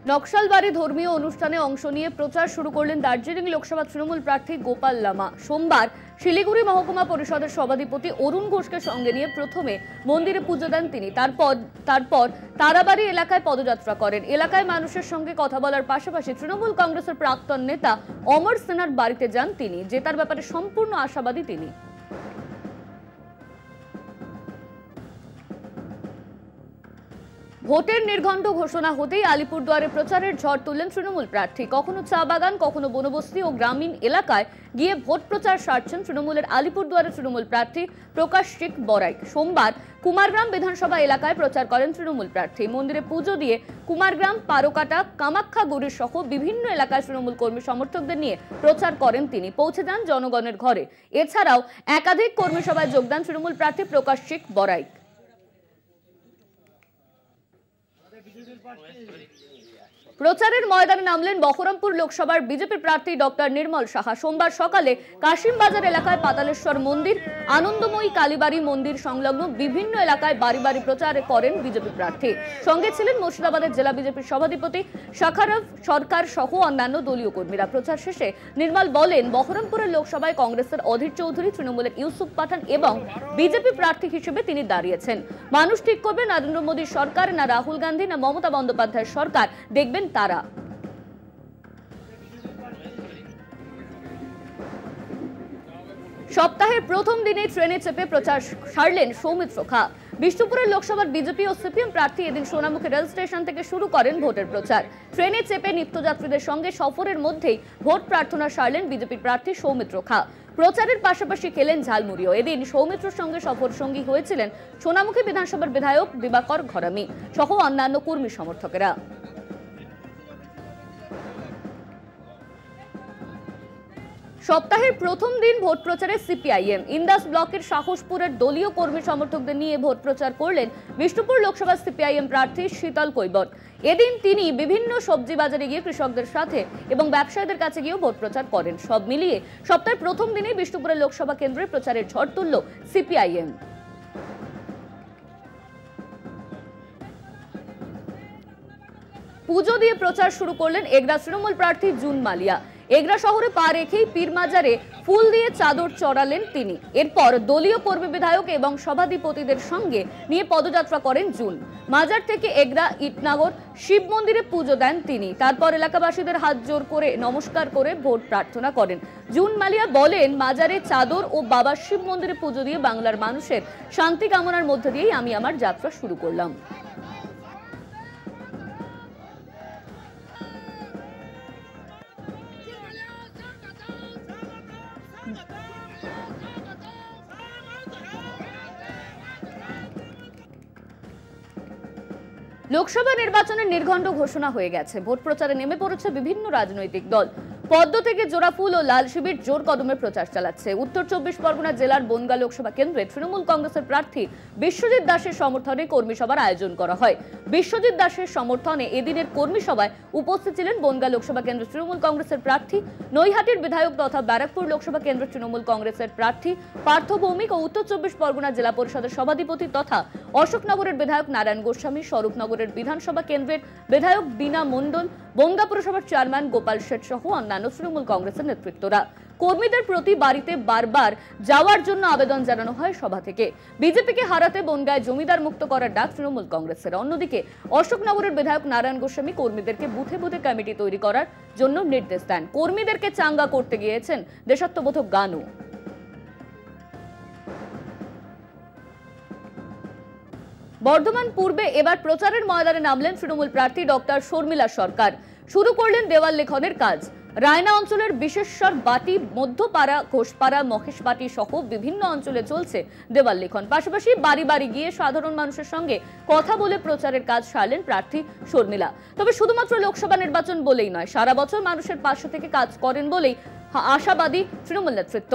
নকশালবাড়ি ধর্মীয় অনুষ্ঠানে অংশ নিয়ে প্রচার শুরু করলেন দার্জিলিং লোকসভা তৃণমূল প্রার্থী গোপাল লামা। সোমবার শিলিগুড়ি মহকুমা পরিষদের সভাধিপতি অরুণ ঘোষকে সঙ্গে নিয়ে প্রথমে মন্দিরে পুজো দেন তিনি। তারপর তারাবাড়ি এলাকায় পদযাত্রা করেন। এলাকায় মানুষের সঙ্গে কথা বলার পাশাপাশি তৃণমূল কংগ্রেসের প্রাক্তন নেতা অমর সিনহার বাড়িতে যান তিনি। জেতার ব্যাপারে সম্পূর্ণ আশাবাদী তিনি। ভোটের নির্ঘণ্ট ঘোষণা হতেই আলিপুরদুয়ারে প্রচারের ঝড় তুললেন তৃণমূল প্রার্থী। কখনো চা বাগান, কখনো বনবস্তি ও গ্রামীণ এলাকায় গিয়ে ভোট প্রচার সারছেন তৃণমূলের আলিপুরদুয়ারের তৃণমূল প্রার্থী প্রকাশ শিখ বড়াইক। সোমবার কুমারগ্রাম বিধানসভা এলাকায় প্রচার করেন তৃণমূল প্রার্থী। মন্দিরে পুজো দিয়ে কুমারগ্রাম, পারোকাটা, কামাখ্যাগুড়ি সহ বিভিন্ন এলাকায় তৃণমূল কর্মী সমর্থকদের নিয়ে প্রচার করেন তিনি। পৌঁছে যান জনগণের ঘরে। এছাড়াও একাধিক কর্মী সভায় যোগদান তৃণমূল প্রার্থী প্রকাশ শিখ বড়াইক। প্রচারের ময়দানে নামলেন বহরমপুর লোকসভার বিজেপি প্রার্থী ডক্টর নির্মল সাহা। সোমবার সকালে কাশিমবাজার এলাকায় পাতালেশ্বর মন্দির, আনন্দময়ী কালীবাড়ি মন্দির সংলগ্ন বিভিন্ন এলাকায় বাড়ি বাড়ি প্রচার করেন বিজেপি প্রার্থী। সঙ্গে ছিলেন মুর্শিদাবাদের জেলা বিজেপির সভাধিপতি শাখারভ সরকার সহ অন্যান্য দলীয় কর্মীরা। প্রচার শেষে নির্মল বলেন, বহরমপুরের লোকসভায় কংগ্রেসের অধীর চৌধুরী, তৃণমূলের ইউসুফ পাঠান এবং বিজেপি প্রার্থী হিসেবে তিনি দাঁড়িয়েছেন। মানুষ ঠিক করবে নরেন্দ্র মোদীর সরকার না রাহুল গান্ধী না মমতা বন্দ্যোপাধ্যায়ের সরকার, দেখবেন তারা। সপ্তাহের প্রথম দিনে ট্রেনে চেপে প্রচার সারলেন সৌমিত্র খা। বিষ্ণুপুরের লোকসভার বিজেপি ও সিপিএম প্রার্থী এদিন সোনামুখী রেল স্টেশন থেকে শুরু করেন ভোটের প্রচার। ট্রেনে চেপে নিত্যযাত্রীদের সঙ্গে সফরের মধ্যেই ভোট প্রার্থনা সারলেন বিজেপির প্রার্থী সৌমিত্র খা। প্রচারের পাশাপাশি খেলেন ঝালমুড়িও। এদিন সৌমিত্রর সঙ্গে সফর সঙ্গী হয়েছিলেন সোনামুখী বিধানসভার বিধায়ক দিবাকর ঘরামি সহ অন্যান্য কর্মী সমর্থকেরা। সপ্তাহের প্রথম দিন ভোট প্রচারে সিপিআইএম ইন্দাস ব্লকের সাহসপুরের দলীয় কর্মী সমর্থকদের নিয়ে ভোট প্রচার করলেন বিষ্ণুপুর লোকসভা সিপিআইএম প্রার্থী শীতল কৈবট। এদিন তিনি বিভিন্ন সবজি বাজারে গিয়ে কৃষকদের সাথে এবং ব্যবসায়ীদের কাছে গিয়েও ভোট প্রচার করেন। সব মিলিয়ে সপ্তাহের প্রথম দিনে বিষ্ণুপুরের লোকসভা কেন্দ্রে প্রচারের ঝড় তুলল সিপিআইএম। পুজো দিয়ে প্রচার শুরু করলেন এগরা তৃণমূল প্রার্থী জুন মালিয়া। এগরা শহরে পা রেখেই পীরমাজারে ফুল দিয়ে চাদর চড়ালেন তিনি। এরপর দলীয় কর্মী বিধায়ক এবং সভাধিপতিদের সঙ্গে নিয়ে পদযাত্রা করেন জুন। মাজার থেকে এগরা ইটনাগর শিব মন্দিরে পুজো দেন তিনি। তারপর এলাকাবাসীদের হাত জোর করে নমস্কার করে ভোট প্রার্থনা করেন। জুন মালিয়া বলেন, মাজারে চাদর ও বাবা শিব মন্দিরে পুজো দিয়ে বাংলার মানুষের শান্তি কামনার মধ্যে দিয়েই আমি আমার যাত্রা শুরু করলাম। লোকসভা নির্বাচনের নির্ঘণ্ট ঘোষণা হয়ে গেছে। ভোট প্রচারে নেমে পড়েছে বিভিন্ন রাজনৈতিক দল। পদ্ম থেকে জোড়াফুল ও লাল শিবির জোর কদমে প্রচার চালাচ্ছে। উত্তর 24 পরগনা জেলার বনগা লোকসভা কেন্দ্রে তৃণমূল কংগ্রেসের প্রার্থী বিশ্বজিৎ দাসের সমর্থনে কর্মী সভার আয়োজন করা হয়। বিশ্বজিৎ দাসের সমর্থনে এদিনের কর্মী সভায় উপস্থিত ছিলেন বনগা লোকসভা কেন্দ্র তৃণমূল কংগ্রেসের প্রার্থী, নৈহাটির বিধায়ক তথা ব্যারাকপুর লোকসভা কেন্দ্র তৃণমূল কংগ্রেসের প্রার্থী পার্থ ভৌমিক ও উত্তর 24 পরগনা জেলা পরিষদের সভাধিপতি তথা অশোকনগরের বিধায়ক নারায়ণ গোস্বামী, স্বরূপনগরের বিধানসভা কেন্দ্রের বিধায়ক বীণা মণ্ডল, বনগা পুরসভার চেয়ারম্যান গোপাল শেঠ সহ অন্যান্য তৃণমূল কংগ্রেসের নেতৃত্বরা। কর্মীদের প্রতি বাড়িতে বারবার যাওয়ার জন্য আবেদন জানানো হয় সভা থেকে। বিজেপিকে হারাতে বনগায় জমিদার মুক্ত করার ডাক তৃণমূল কংগ্রেসের। অন্যদিকে অশোকনগরের বিধায়ক নারায়ণ গোস্বামী কর্মীদেরকে বুথে বুথে কমিটি তৈরি করার জন্য নির্দেশ দেন। কর্মীদেরকে চাঙ্গা করতে গিয়েছেন দেশাত্মবোধক গানও। বর্ধমান পূর্বে এবার প্রচারের ময়দানে নামলেন তৃণমূল প্রার্থী ডক্টর শর্মিলা সরকার। শুরু করলেন দেওয়াল লেখনের কাজ। রায়না অঞ্চলের বিশেশ্বর বাটি, মধ্যপাড়া, ঘোষপাড়া, মহেশবাটি সহ বিভিন্ন অঞ্চলে চলছে দেওয়াল লেখন। পাশাপাশি বাড়ি বাড়ি গিয়ে সাধারণ মানুষের সঙ্গে কথা বলে প্রচারের কাজ সারলেন প্রার্থী শর্মিলা। তবে শুধুমাত্র লোকসভা নির্বাচন বলেই নয়, সারা বছর মানুষের পাশে থেকে কাজ করেন বলেই আশাবাদী তৃণমূল নেতৃত্ব।